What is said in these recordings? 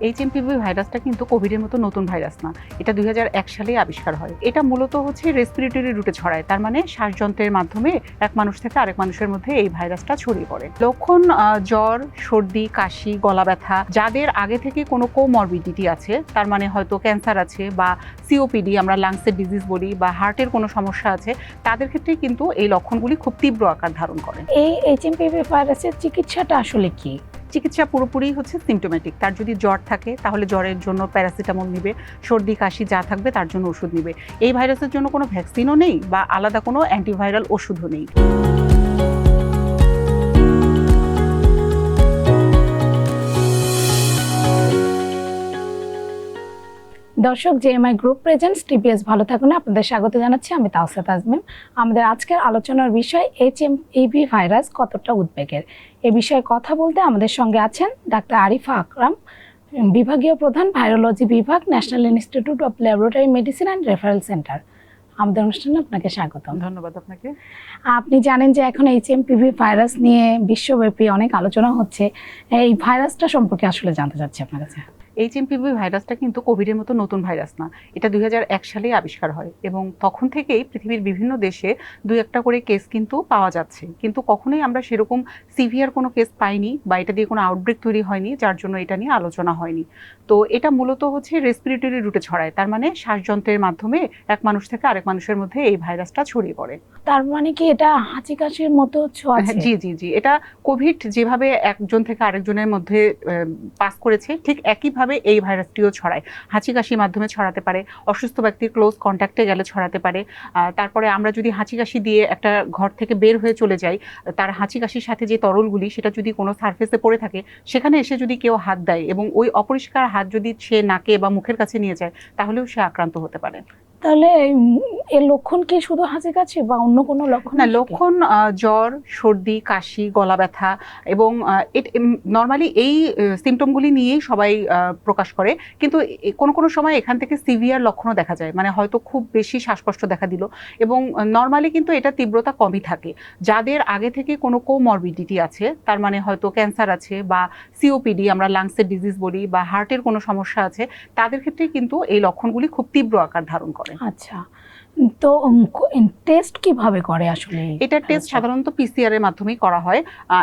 HMPV ভাইরাসটা কিন্তু কোভিডের মতো নতুন ভাইরাস না। এটা 2001 সালেই আবিষ্কার হয়। এটা মূলত হচ্ছে রেসপিরেটরি রুটে ছড়ায়, তার মানে শ্বাসযন্ত্রের মাধ্যমে এক মানুষ থেকে আরেক মানুষের মধ্যে এই ভাইরাসটা ছড়িয়ে পড়ে। লক্ষণ জ্বর, সর্দি, কাশি, গলা ব্যথা। যাদের আগে থেকে কোনো কোমরবিডিটি আছে, তার মানে হয়তো ক্যান্সার আছে বা সিওপিডি আমরা লাংসের ডিজিজ বলি, বা হার্টের কোনো সমস্যা আছে, তাদের ক্ষেত্রে কিন্তু এই লক্ষণগুলি খুব তীব্র আকার ধারণ করে। এই এইচএমপিভি ভাইরাসের চিকিৎসাটা আসলে কি? চিকিৎসা পুরোপুরি হচ্ছে সিমটোমেটিক। তার যদি জ্বর থাকে তাহলে জ্বরের জন্য প্যারাসিটামল নিবে, সর্দি কাশি যা থাকবে তার জন্য ওষুধ নিবে। এই ভাইরাসের জন্য কোনো ভ্যাকসিনও নেই বা আলাদা কোনো অ্যান্টিভাইরাল ওষুধও নেই। দর্শক, জেএমআই গ্রুপ প্রেজেন্টস টিপিএস ভালো থাকুন আপনাদের স্বাগত জানাচ্ছি। আমি তাওসিয়া তাজমিম। আমাদের আজকের আলোচনার বিষয় এইচএমপিভি ভাইরাস কতটা উদ্বেগের। এ বিষয়ে কথা বলতে আমাদের সঙ্গে আছেন ডাক্তার আরিফা আকরাম, বিভাগীয় প্রধান, ভাইরোলজি বিভাগ, national institute of laboratory medicine and referral centre. আমাদের অনুষ্ঠানে আপনাকে স্বাগত। ধন্যবাদ আপনাকে। আপনি জানেন যে এখন এইচএমপিভি ভাইরাস নিয়ে বিশ্বব্যাপী অনেক আলোচনা হচ্ছে। এই ভাইরাসটা সম্পর্কে আসলে জানতে চাচ্ছি আপনার কাছে। এইচএমপিভি ভাইরাসটা কিন্তু কোভিডের মতো নতুন ভাইরাস না। এটা 2001 সালেই আবিষ্কার হয় এবং তখন থেকেই পৃথিবীর বিভিন্ন দেশে দুই একটা করে কেস কিন্তু পাওয়া যাচ্ছে, কিন্তু কখনোই আমরা সেরকম সিভিয়ার কোনো কেস পাইনি বা এটা দিয়ে কোনো আউটব্রেক তৈরি হয়নি, যার জন্য এটা নিয়ে আলোচনা হয়নি। তো এটা মূলত হচ্ছে রেসপিরেটরি রুটে ছড়ায়, তার মানে শ্বাসযন্ত্রের মাধ্যমে এক মানুষ থেকে আরেক মানুষের মধ্যে এই ভাইরাসটা ছড়িয়ে পড়ে। তার মানে কি এটা হাঁচি কাশির মতো ছোঁয়াচে? জি জি জি, এটা কোভিড যেভাবে একজন থেকে আরেকজনের মধ্যে পাস করেছে, ঠিক একইভাবে এই ভাইরাসটিও ছড়ায়। হাঁচি কাশির মাধ্যমে ছড়াতে পারে, অসুস্থ ব্যক্তির ক্লোজ কন্ট্যাক্টে গেলে ছড়াতে পারে। তারপরে আমরা যদি হাঁচি কাশি দিয়ে একটা ঘর থেকে বের হয়ে চলে যাই, তার হাঁচি কাশির সাথে যে তরলগুলি সেটা যদি কোনো সারফেসে পড়ে থাকে, সেখানে এসে যদি কেউ হাত দেয় এবং ওই অপরিষ্কার হাত যদি সে নাকে বা মুখের কাছে নিয়ে যায়, তাহলেও সে আক্রান্ত হতে পারে। তাহলে এর লক্ষণ কি শুধু হাঁচি কাশি বা অন্য কোনো লক্ষণ? না, লক্ষণ জ্বর, সর্দি, কাশি, গলা ব্যথা এবং নর্মালি এই সিমটমগুলি নিয়েই সবাই প্রকাশ করে, কিন্তু কোনো কোনো সময় এখান থেকে সিভিয়ার লক্ষণও দেখা যায়, মানে হয়তো খুব বেশি শ্বাসকষ্ট দেখা দিল, এবং নর্মালি কিন্তু এটা তীব্রতা কমই থাকে। যাদের আগে থেকে কোনো কোমরবিডিটি আছে, তার মানে হয়তো ক্যান্সার আছে বা সিওপিডি আমরা লাংসের ডিজিজ বলি, বা হার্টের কোনো সমস্যা আছে, তাদের ক্ষেত্রে কিন্তু এই লক্ষণগুলি খুব তীব্র আকার ধারণ করে। আচ্ছা, তো টেস্ট কিভাবে করে আসলে? এটা টেস্ট সাধারণত পিসিআর এর মাধ্যমেই করা হয়।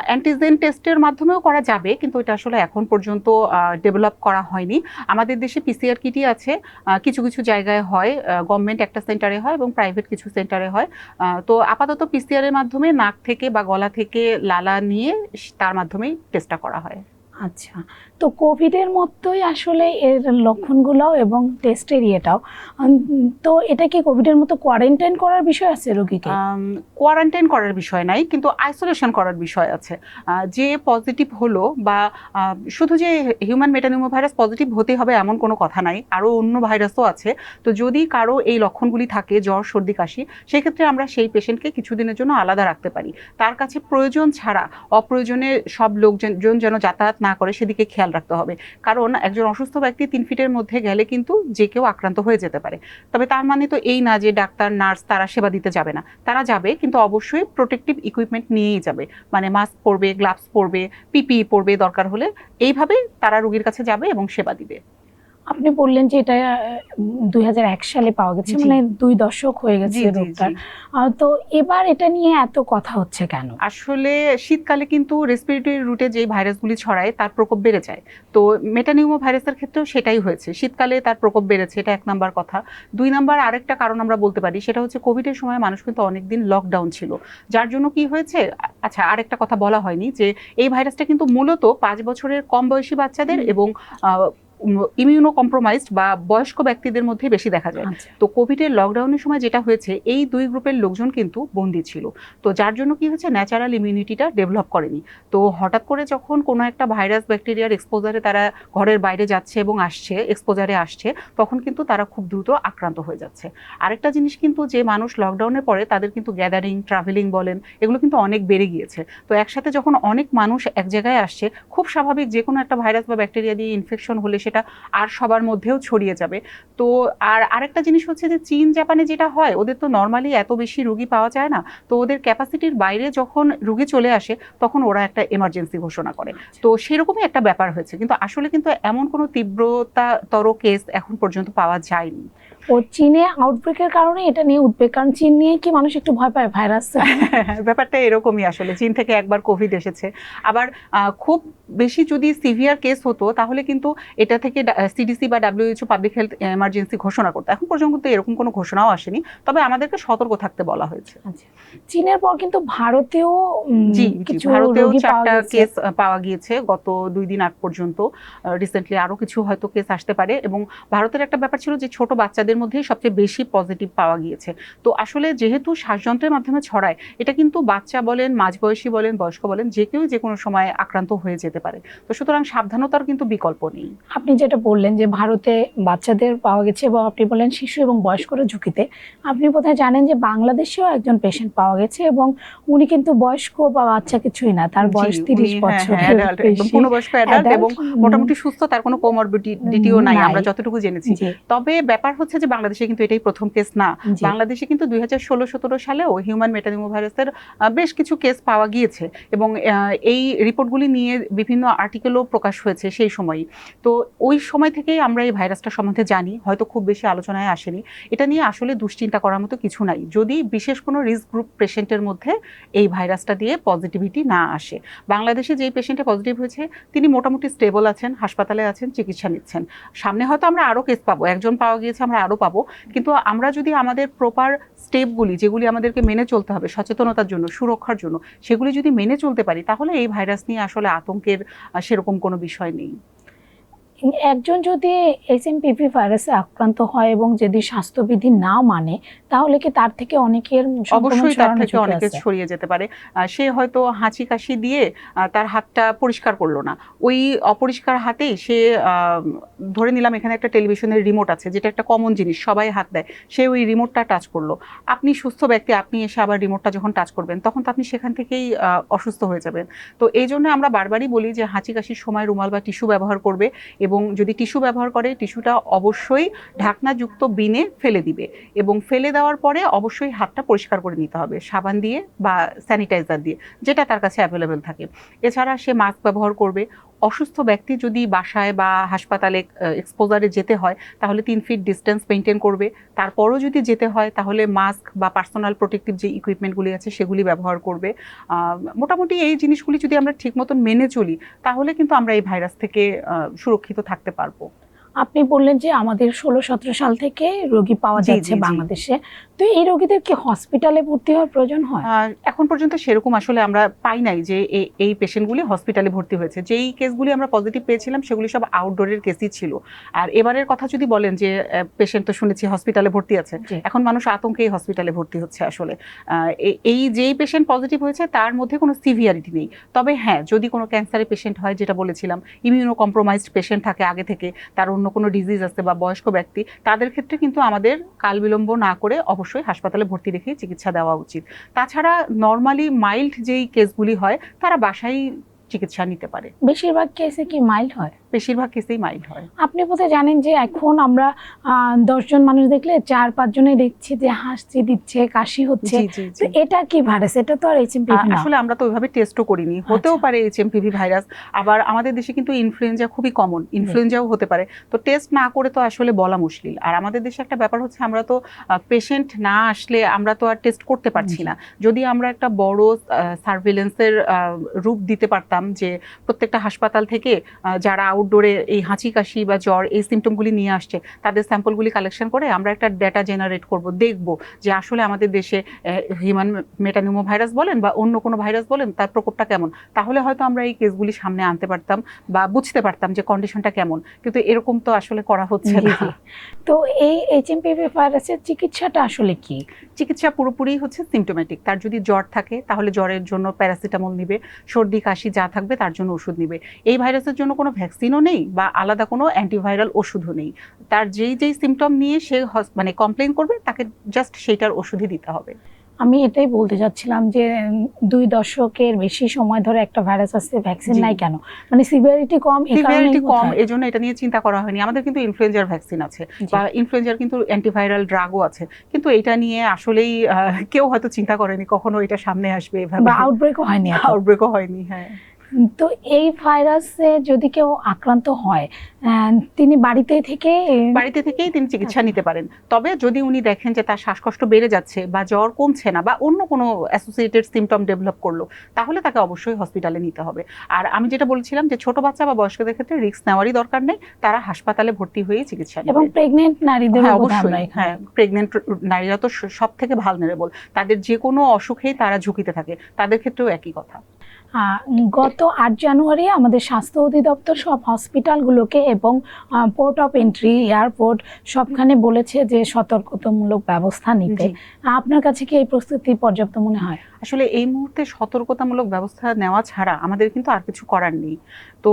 অ্যান্টিজেন টেস্টের মাধ্যমেও করা যাবে, কিন্তু এটা আসলে এখন পর্যন্ত ডেভেলপ করা হয়নি। আমাদের দেশে পিসিআর কিটই আছে, কিছু কিছু জায়গায় হয়, গভর্নমেন্ট একটা সেন্টারে হয় এবং প্রাইভেট কিছু সেন্টারে হয়। তো আপাতত পিসিআর এর মাধ্যমে নাক থেকে বা গলা থেকে লালা নিয়ে তার মাধ্যমেই টেস্টটা করা হয়। আচ্ছা, তো কোভিডের মতোই আসলে এর লক্ষণগুলো এবং টেস্টের ইয়েটাও। তো এটা কি কোভিডের মতো কোয়ারেন্টাইন করার বিষয় আছে রোগীকে? কোয়ারেন্টাইন করার বিষয় নাই, কিন্তু আইসোলেশন করার বিষয় আছে। যে পজিটিভ হলো বা শুধু যে হিউম্যান মেটানিউমোভাইরাস পজিটিভ হতে হবে এমন কোনো কথা নাই, আরও অন্য ভাইরাসও আছে। তো যদি কারো এই লক্ষণগুলি থাকে, জ্বর, সর্দি, কাশি, সেক্ষেত্রে আমরা সেই পেশেন্টকে কিছুদিনের জন্য আলাদা রাখতে পারি। তার কাছে প্রয়োজন ছাড়া অপ্রয়োজনে সব লোকজন যেন যাতায়াত না করে সেদিকে খেয়াল রাখতে হবে, কারণ একজন অসুস্থ ব্যক্তি 3 ফিটের মধ্যে গেলে কিন্তু যে কেউ আক্রান্ত হয়ে যেতে পারে। তবে তার মানে তো এই না যে ডাক্তার, নার্স তারা সেবা দিতে যাবে না, তারা যাবে, কিন্তু অবশ্যই প্রোটেক্টিভ ইকুইপমেন্ট নিয়েই যাবে, মানে মাস্ক পরবে, গ্লাভস পরবে, পিপিই পরবে দরকার হলে। এইভাবে তারা রোগীর কাছে যাবে এবং সেবা দিবে। আপনি বললেন যে এটা 2001 সালে পাওয়া গেছে, মানে 2 দশক হয়ে গেছে রোগটার। তো এবার এটা নিয়ে এত কথা হচ্ছে কেন? আসলে শীতকালে কিন্তু রেসপিরেটরি রুটে যে ভাইরাসগুলি ছড়ায় তার প্রকোপ বেড়ে যায়। তো মেটানিউমো ভাইরাসের ক্ষেত্রেও সেটাই হয়েছে, শীতকালে তার প্রকোপ বেড়েছে, এটা 1 নাম্বার কথা। 2 নাম্বার আরেকটা কারণ আমরা বলতে পারি, সেটা হচ্ছে কোভিডের সময় মানুষ কিন্তু অনেকদিন লকডাউন ছিল, যার জন্য কি হয়েছে। আচ্ছা, আরেকটা কথা বলা হয়নি যে এই ভাইরাসটা কিন্তু মূলত 5 বছরের কম বয়সী বাচ্চাদের এবং ইমিউনো কম্প্রোমাইজড বা বয়স্ক ব্যক্তিদের মধ্যে বেশি দেখা যায়। তো কোভিডের লকডাউনের সময় যেটা হয়েছে, এই 2 গ্রুপের লোকজন কিন্তু বন্দী ছিল, তো যার জন্য কি হয়েছে, ন্যাচারাল ইমিউনিটিটা ডেভেলপ করেনি। তো হঠাৎ করে যখন কোনো একটা ভাইরাস ব্যাকটেরিয়ার এক্সপোজারে তারা ঘরের বাইরে যাচ্ছে এবং আসছে, এক্সপোজারে আসছে, তখন কিন্তু তারা খুব দ্রুত আক্রান্ত হয়ে যাচ্ছে। আরেকটা জিনিস কিন্তু, যে মানুষ লকডাউনের পরে তাদের কিন্তু গ্যাদারিং, ট্রাভেলিং বলেন, এগুলো কিন্তু অনেক বেড়ে গিয়েছে। তো একসাথে যখন অনেক মানুষ এক জায়গায় আসছে, খুব স্বাভাবিক যে কোনো একটা ভাইরাস বা ব্যাকটেরিয়া দিয়ে ইনফেকশন হলে সে সেটা আর সবার মধ্যেও ছড়িয়ে যাবে। তো আর আরেকটা জিনিস হচ্ছে যে চীন জাপানে যেটা হয়, ওদের তো নর্মালি এত বেশি রুগী পাওয়া যায় না, তো ওদের ক্যাপাসিটির বাইরে যখন রুগী চলে আসে তখন ওরা একটা এমার্জেন্সি ঘোষণা করে। তো সেরকমই একটা ব্যাপার হয়েছে, কিন্তু আসলে কিন্তু এমন কোনো তীব্রতাতর কেস এখন পর্যন্ত পাওয়া যায়নি। ও চীনে আউটব্রেকের কারণে এটা নিয়ে উদ্বেগ, কারণ চীন নিয়ে কি মানুষ একটু ভয় পায় ভাইরাস? ব্যাপারটা এরকমই, আসলে চীন থেকে একবার কোভিড এসেছে। আবার খুব বেশি যদি সিভিয়ার কেস হতো তাহলে কিন্তু এটা থেকে সিডিসি বা WHO পাবলিক হেলথ এমার্জেন্সি ঘোষণা করতো। এখন পর্যন্ত এরকম কোনো ঘোষণাও আসেনি, তবে আমাদেরকে সতর্ক থাকতে বলা হয়েছে। আচ্ছা, চীনের পর কিন্তু ভারতেও জি কিছু ভারতেও রোগী পাওয়া 4টা গেছে। কেস পাওয়া গিয়েছে গত 2 দিন আগ পর্যন্ত। রিসেন্টলি আরো কিছু হয়তো কেস আসতে পারে। এবং ভারতের একটা ব্যাপার ছিল যে ছোট বাচ্চাদের মধ্যেই সবচেয়ে বেশি পজিটিভ পাওয়া গিয়েছে। তো আসলে যেহেতু শ্বাসযন্ত্রের মাধ্যমে ছড়ায়, এটা কিন্তু বাচ্চা বলেন, মাঝবয়সী বলেন, বয়স্ক বলেন, যে কেউ যে কোনো সময় আক্রান্ত হয়ে যেতে পারে। তো সুতরাং সাবধানতার কিন্তু বিকল্প নেই। আপনি যেটা বললেন যে ভারতে বাচ্চাদের পাওয়া গেছে এবং আপনি বললেন শিশু এবং বয়স্করা ঝুঁকিতে, আপনি বোধহয় জানেন যে বাংলাদেশেও একজন পেশেন্ট পাওয়া গেছে এবং উনি কিন্তু বয়স্ক বা বাচ্চা কিছুই না, তার বয়স 30 বছরের একদম পূর্ণবয়স্ক অ্যাডাল্ট এবং মোটামুটি সুস্থ, তার কোনো কোমরবিডিটিও নাই আমরা যতটুকু জেনেছি। তবে ব্যাপার হচ্ছে যে বাংলাদেশে কিন্তু এটাই প্রথম কেস না। বাংলাদেশে কিন্তু 2016-17 সালেও হিউম্যান মেটানিউমোভাইরাসের বেশ কিছু কেস পাওয়া গিয়েছে এবং এই রিপোর্টগুলি নিয়ে বিভিন্ন আর্টিকেলও প্রকাশ হয়েছে সেই সময়ই। তো ওই সময় থেকেই আমরা এই ভাইরাসটা সম্বন্ধে জানি, হয়তো খুব বেশি আলোচনায় আসেনি। এটা নিয়ে আসলে দুশ্চিন্তা করার মতো কিছু নাই, যদি বিশেষ কোনো রিস্ক গ্রুপ পেশেন্টের মধ্যে এই ভাইরাসটা দিয়ে পজিটিভিটি না আসে। বাংলাদেশে যেই পেশেন্টে পজিটিভ হয়েছে তিনি মোটামুটি স্টেবল আছেন, হাসপাতালে আছেন, চিকিৎসা নিচ্ছেন। সামনে হয়তো আমরা আরও কেস পাবো, একজন পাওয়া গিয়েছে, আমরা আরও পাবো, কিন্তু আমরা যদি আমাদের প্রপার স্টেপগুলি যেগুলি আমাদেরকে মেনে চলতে হবে সচেতনতার জন্য, সুরক্ষার জন্য, সেগুলি যদি মেনে চলতে পারি তাহলে এই ভাইরাস নিয়ে আসলে আতঙ্কের সেরকম কোনো বিষয় নেই। একজন যদি HMPV ভাইরাসে আক্রান্ত হয় এবং যদি স্বাস্থ্যবিধি না মানে, তাহলে কি তার থেকে অনেকের অবশ্যই তার থেকে অনেকে ছড়িয়ে যেতে পারে। সে হয়তো হাঁচি কাশি দিয়ে তার হাতটা পরিষ্কার করলো না, ওই অপরিষ্কার হাতেই সে ধরে নিলাম এখানে একটা টেলিভিশনের রিমোট আছে, যেটা একটা কমন জিনিস, সবাই হাত দেয়, সে ওই রিমোটটা টাচ করলো। আপনি সুস্থ ব্যক্তি, আপনি এসে আবার রিমোটটা যখন টাচ করবেন তখন তো আপনি সেখান থেকেই অসুস্থ হয়ে যাবেন। তো এই জন্য আমরা বারবারই বলি যে হাঁচি কাশির সময় রুমাল বা টিস্যু ব্যবহার করবে, এবং যদি টিস্যু ব্যবহার করে টিস্যুটা অবশ্যই ঢাকনাযুক্ত বিনে ফেলে দিবে, এবং ফেলে দেওয়ার পরে অবশ্যই হাতটা পরিষ্কার করে নিতে হবে সাবান দিয়ে বা স্যানিটাইজার দিয়ে, যেটা তার কাছে অ্যাভেলেবেল থাকে। এছাড়া সে মাস্ক ব্যবহার করবে। অসুস্থ ব্যক্তি যদি বাসায় বা হাসপাতালে এক্সপোজারে যেতে হয় তাহলে 3 ফিট ডিস্টেন্স মেনটেন করবে। তারপরও যদি যেতে হয় তাহলে মাস্ক বা পার্সোনাল প্রোটেক্টিভ যে ইকুইপমেন্টগুলি আছে সেগুলি ব্যবহার করবে। মোটামুটি এই জিনিসগুলি যদি আমরা ঠিক মতন মেনে চলি তাহলে কিন্তু আমরা এই ভাইরাস থেকে সুরক্ষিত থাকতে পারবো। আপনি বললেন যে আমাদের 16-17 সাল থেকে রোগী পাওয়া যাচ্ছে বাংলাদেশে, তো এই রোগীদের কি হসপিটালে ভর্তি হওয়ার প্রয়োজন হয়? এখন পর্যন্ত সেরকম আসলে আমরা পাই নাই যে এই পেশেন্টগুলি হসপিটালে ভর্তি হয়েছে। যেই কেসগুলি আমরা পজিটিভ পেয়েছিলাম সেগুলি সব আউটডোরের কেসই ছিল। আর এবারের কথা যদি বলেন যে পেশেন্ট তো শুনেছি হসপিটালে ভর্তি আছে, এখন মানুষ আতঙ্কেই হসপিটালে ভর্তি হচ্ছে। আসলে এই যেই পেশেন্ট পজিটিভ হয়েছে তার মধ্যে কোনো সিভিয়ারিটি নেই। তবে হ্যাঁ, যদি কোনো ক্যান্সারের পেশেন্ট হয়, যেটা বলেছিলাম, ইমিউনো কম্প্রোমাইজড পেশেন্ট থাকে আগে থেকে, তার অন্য কোনো ডিজিজ আছে বা বয়স্ক ব্যক্তি, তাদের ক্ষেত্রে কিন্তু আমাদের কাল বিলম্ব না করে অবশ্যই হাসপাতালে ভর্তি রেখে চিকিৎসা দেওয়া উচিত। তাছাড়া নর্মালি মাইল্ড যেই কেসগুলি হয় তারা বাসায় চিকিৎসা নিতে পারে। বেশিরভাগ কেসে কি মাইল্ড হয়? বেশিরভাগ কেসেই মাইল্ড হয়। আপনি বোধহয় জানেন যে এখন আমরা 10 জন মানুষ দেখলে 4-5 জনে দেখছি যে হাসি দিচ্ছে, কাশি হচ্ছে। তো এটা কি ভাইরাস? এটা তো আর HMPV না। আসলে আমরা তো ওইভাবে টেস্টও করিনি, হতেও পারে HMPV ভাইরাস। আবার আমাদের দেশে কিন্তু ইনফ্লুয়েঞ্জা খুবই কমন, ইনফ্লুয়েঞ্জাও হতে পারে। তো টেস্ট না করে তো আসলে বলা মুশকিল। আর আমাদের দেশে একটা ব্যাপার হচ্ছে, আমরা তো পেশেন্ট না আসলে আমরা তো আর টেস্ট করতে পারছি না। যদি আমরা একটা বড় সার্ভিলেন্সের রূপ দিতে পারতাম, যে প্রত্যেকটা হাসপাতাল থেকে যারা আউটডোরে এই হাঁচি কাশি বা জ্বর এই সিমটমগুলি নিয়ে আসছে তাদের স্যাম্পলগুলি কালেকশন করে আমরা একটা ডেটা জেনারেট করব, দেখব যে আসলে আমাদের দেশে হিউম্যান মেটানিউমো ভাইরাস বলেন বা অন্য কোনো ভাইরাস বলেন তার প্রকোপটা কেমন, তাহলে হয়তো আমরা এই কেসগুলি সামনে আনতে পারতাম বা বুঝতে পারতাম যে কন্ডিশনটা কেমন। কিন্তু এরকম তো আসলে করা হচ্ছে না। তো এই HMPV ভাইরাসের চিকিৎসাটা আসলে কি? চিকিৎসা পুরোপুরি হচ্ছে সিমটোম্যাটিক। তার যদি জ্বর থাকে তাহলে জ্বরের জন্য প্যারাসিটামল নিবে, সর্দি কাশি যা থাকবে তার জন্য ওষুধ নিবে। এই ভাইরাসের জন্য কোনো ভ্যাকসিনও নেই বা আলাদা কোনো অ্যান্টিভাইরাল ওষুধও নেই। তার যেই সিমটম নিয়ে সে মানে কমপ্লেন করবে তাকে জাস্ট সেইটার ওষুধই দিতে হবে। আমি এটাই বলতে চাচ্ছিলাম যে 2 দশকের বেশি সময় ধরে একটা ভাইরাস আসছে, ভ্যাকসিন জি। নাই কেন? মানে সিভিয়ারিটি কম, এই কারণে সিভিয়ারিটি কম, এজন্য এটা নিয়ে চিন্তা করা হয়নি। আমাদের কিন্তু ইনফ্লুয়েঞ্জার ভ্যাকসিন আছে বা ইনফ্লুয়েঞ্জার কিন্তু অ্যান্টিভাইরাল ড্রাগও আছে, কিন্তু এটা নিয়ে আসলেই কেউ হয়তো চিন্তা করেনি কখনো এটা সামনে আসবে এভাবে, বা আউটব্রেকও হয়নি এত। আউটব্রেকও হয়নি। হ্যাঁ, তো এই ভাইরাসে যদি কেউ আক্রান্ত হয়, তিনি বাড়িতে থেকেই তিনি চিকিৎসা নিতে পারেন। তবে যদি উনি দেখেন যে তার শ্বাসকষ্ট বেড়ে যাচ্ছে বা জ্বর কমছে না বা অন্য কোনো অ্যাসোসিয়েটেড সিমটম ডেভেলপ করলো, তাহলে তাকে অবশ্যই হসপিটালে নিতে হবে। আর আমি যেটা বলছিলাম যে ছোট বাচ্চা বা বয়স্কদের ক্ষেত্রে রিস্ক নেওয়ারই দরকার নেই, তারা হাসপাতালে ভর্তি হয়েই চিকিৎসা এবং নেবে। প্রেগনেন্ট নারীদের হ্যাঁ অবশ্যই, হ্যাঁ প্রেগনেন্ট নারীরা তো সব থেকে ভালনারেবল, তাদের যে কোনো অসুখেই তারা ঝুঁকিতে থাকে, তাদের ক্ষেত্রেও একই কথা। গত 8 জানুয়ারি আমাদের স্বাস্থ্য অধিদপ্তর সব হসপিটালগুলোকে এবং পোর্ট অফ এন্ট্রি, এয়ারপোর্ট সবখানে বলেছে যে সতর্কতামূলক ব্যবস্থা নিতে। জি। আপনার কাছে কি এই প্রস্তুতি পর্যাপ্ত মনে হয়? আসলে এই মুহূর্তে সতর্কতামূলক ব্যবস্থা নেওয়া ছাড়া আমাদের কিন্তু আর কিছু করার নেই। তো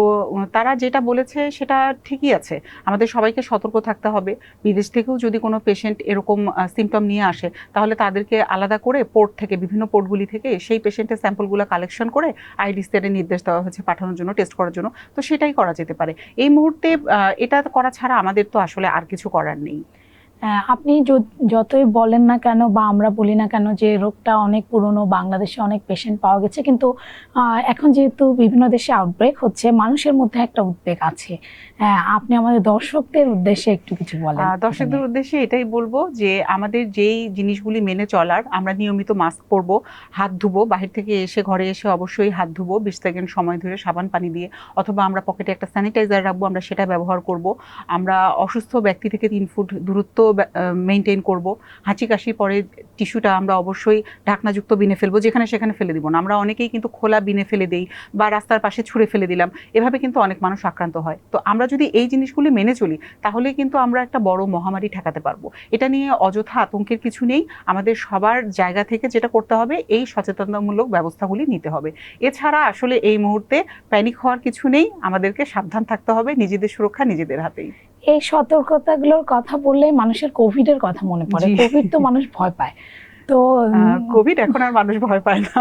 তারা যেটা বলেছে সেটা ঠিকই আছে, আমাদের সবাইকে সতর্ক থাকতে হবে। বিদেশ থেকেও যদি কোনো পেশেন্ট এরকম সিমটম নিয়ে আসে, তাহলে তাদেরকে আলাদা করে পোর্ট থেকে, বিভিন্ন পোর্টগুলি থেকে সেই পেশেন্টের স্যাম্পলগুলো কালেকশন করে আইডিসিআর নির্দেশ দেওয়া হয়েছে পাঠানোর জন্য, টেস্ট করার জন্য। তো সেটাই করা যেতে পারে এই মুহূর্তে। এটা করা ছাড়া আমাদের তো আসলে আর কিছু করার নেই। আপনি যতই বলেন না কেন বা আমরা বলি না কেন যে রোগটা অনেক পুরনো, বাংলাদেশে অনেক পেশেন্ট পাওয়া গেছে, কিন্তু এখন যেহেতু বিভিন্ন দেশে আউটব্রেক হচ্ছে, মানুষের মধ্যে একটা উদ্বেগ আছে। আপনি আমাদের দর্শকদের উদ্দেশ্যে একটু কিছু বলেন। দর্শকদের উদ্দেশ্যে এটাই বলবো যে আমাদের যেই জিনিসগুলি মেনে চলার, আমরা নিয়মিত মাস্ক পরবো, হাত ধুবো, বাহির থেকে এসে ঘরে এসে অবশ্যই হাত ধুবো 20 সেকেন্ড সময় ধরে সাবান পানি দিয়ে, অথবা আমরা পকেটে একটা স্যানিটাইজার রাখবো, আমরা সেটা ব্যবহার করব। আমরা অসুস্থ ব্যক্তি থেকে 3 ফুট দূরত্ব মেনটেন করব। হাঁচি কাশি পরে টিস্যুটা আমরা অবশ্যই ঢাকনাযুক্ত বিনে ফেলবো, যেখানে সেখানে ফেলে দিব না। আমরা অনেকেই কিন্তু খোলা বিনে ফেলে দেই বা রাস্তার পাশে ছুঁড়ে ফেলে দিলাম, এভাবে কিন্তু অনেক মানুষ আক্রান্ত হয়। তো আমরা যদি এই জিনিসগুলি মেনে চলি, তাহলে কিন্তু আমরা একটা বড় মহামারী ঠেকাতে পারবো। এটা নিয়ে অযথা আতঙ্কের কিছু নেই, আমাদের সবার জায়গা থেকে যেটা করতে হবে এই সচেতনতামূলক ব্যবস্থাগুলি নিতে হবে। এছাড়া আসলে এই মুহূর্তে প্যানিক হওয়ার কিছু নেই, আমাদেরকে সাবধান থাকতে হবে, নিজেদের সুরক্ষা নিজেদের হাতেই। এই সতর্কতাগুলোর কথা বললে মানুষের কোভিডের কথা মনে পড়ে। কোভিড তো মানুষ ভয় পায়, তো কোভিড এখন আর মানুষ ভয় পায় না।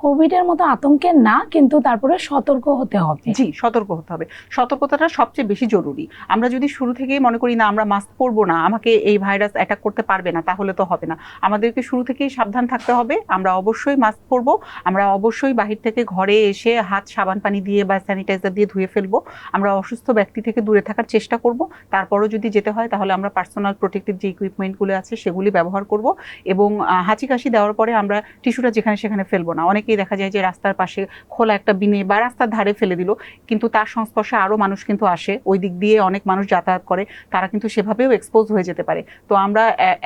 কোভিডের মতো আতঙ্কের না, কিন্তু তারপরে সতর্ক হতে হবে। জি, সতর্ক হতে হবে। সতর্কতাটা সবচেয়ে বেশি জরুরি। আমরা যদি শুরু থেকেই মনে করি না আমরা মাস্ক পরবো না, আমাকে এই ভাইরাস অ্যাটাক করতে পারবে না, তাহলে তো হবে না। আমাদেরকে শুরু থেকেই সাবধান থাকতে হবে। আমরা অবশ্যই মাস্ক পরবো, আমরা অবশ্যই বাহির থেকে ঘরে এসে হাত সাবান পানি দিয়ে বা স্যানিটাইজার দিয়ে ধুয়ে ফেলবো। আমরা অসুস্থ ব্যক্তি থেকে দূরে থাকার চেষ্টা করব। তারপরও যদি যেতে হয় তাহলে আমরা পার্সোনাল প্রোটেক্টিভ যে ইকুইপমেন্টগুলো আছে সেগুলি ব্যবহার করব। এবং হাঁচি কাশি দেওয়ার পরে আমরা টিস্যুটা যেখানে সেখানে ফেলবো না। অনেকেই দেখা যায় যে রাস্তার পাশে খোলা একটা বিনে বা রাস্তার ধারে ফেলে দিল, কিন্তু তার সংস্পর্শে আরও মানুষ কিন্তু আসে, ওই দিক দিয়ে অনেক মানুষ যাতায়াত করে, তারা কিন্তু সেভাবেও এক্সপোজ হয়ে যেতে পারে। তো আমরা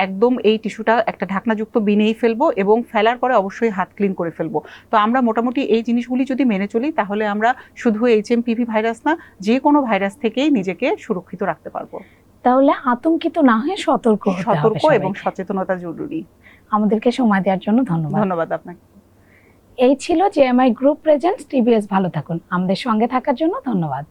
একদম এই টিস্যুটা একটা ঢাকনাযুক্ত বিনেই ফেলবো এবং ফেলার পরে অবশ্যই হাত ক্লিন করে ফেলবো। তো আমরা মোটামুটি এই জিনিসগুলি যদি মেনে চলি, তাহলে আমরা শুধু HMPV ভাইরাস না, যে কোনো ভাইরাস থেকেই নিজেকে সুরক্ষিত রাখতে পারবো। তাহলে আতঙ্কিত না হয়ে সতর্ক হতে হবে। সতর্ক এবং সচেতনতা জরুরি। আমাদেরকে সময় দেওয়ার জন্য ধন্যবাদ। ধন্যবাদ আপনাকে। এই ছিল JMI গ্রুপ প্রেজেন্টস TBS ভালো থাকুন। আমাদের সঙ্গে থাকার জন্য ধন্যবাদ।